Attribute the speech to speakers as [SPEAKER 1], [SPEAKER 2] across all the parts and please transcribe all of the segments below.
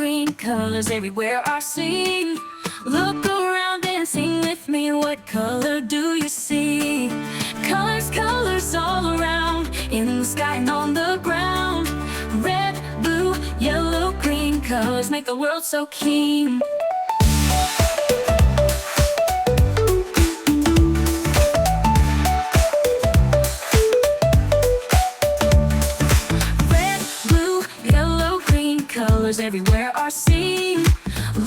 [SPEAKER 1] green, colors everywhere are seen. Look around and sing with me, what color do you see? Colors, colors all around, in the sky and on the ground. Red, blue, yellow, green, colors make the world so keen. Red, blue, yellow, green, colors everywhere are seen.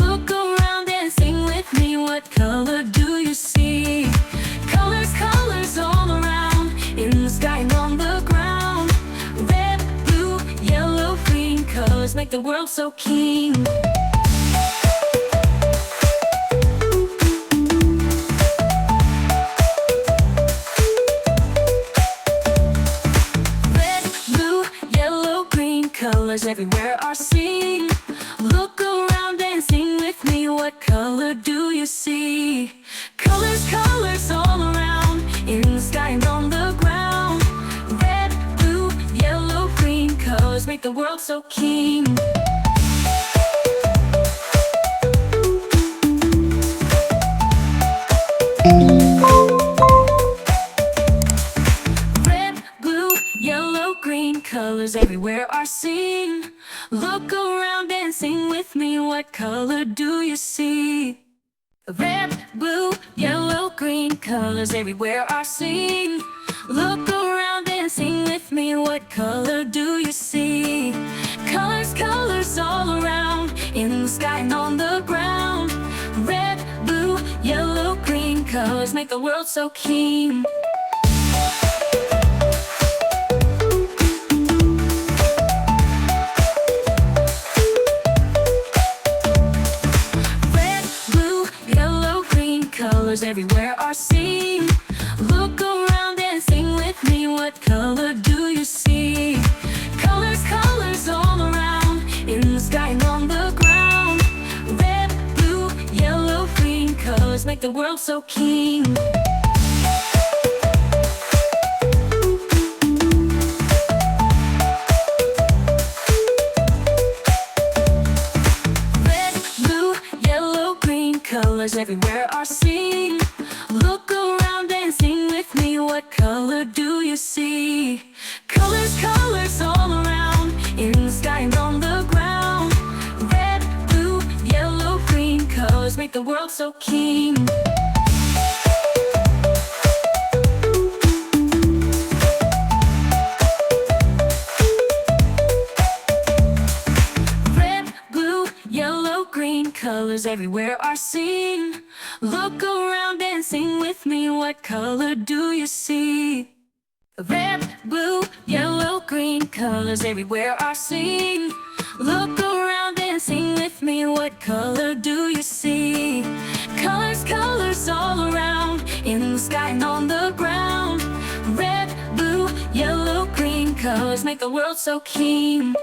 [SPEAKER 1] Look around and sing with me, what color do you see? Colors, colors all around, in the sky and on the ground. Red, blue, yellow, green, colors make the world so keen. Red, blue, yellow, green, colors everywhere are seen. Look around and sing with me, what color do you see? Colors, colors all around, in the sky and on the ground. Red, blue, yellow, green, colors make the world so keen. Red, blue, yellow, green, colors everywhere are seen. Look around and sing with me, what color do you see? Red, blue, yellow, green, colors everywhere are seen. Look around and sing with me, what color do you see? Colors, colors all around, in the sky and on the ground. Red, blue, yellow, green, colors make the world so keen. Colors everywhere are seen. Look around and sing with me, what color do you see? Colors, colors all around, in the sky and on the ground. Red, blue, yellow, green, colors make the world so keen. Red, blue, yellow, green, colors everywhere are seen. Look around and sing with me, what color do you see? Colors, colors all around, in the sky and on the ground. Red, blue, yellow, green, colors make the world so keen. Red, blue, yellow, green, colors everywhere are seen. Look around and sing with me, what color do you see? Red, blue, yellow, green, colors everywhere are seen. Look around and sing with me, what color do you see? Colors, colors all around, in the sky and on the ground. Red, blue, yellow, green, colors make the world so keen.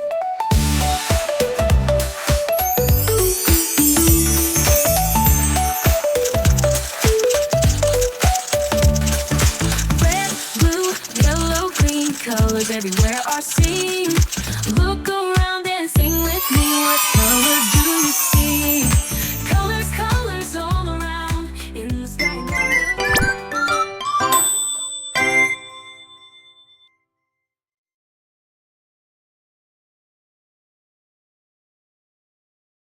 [SPEAKER 1] Colors everywhere are seen.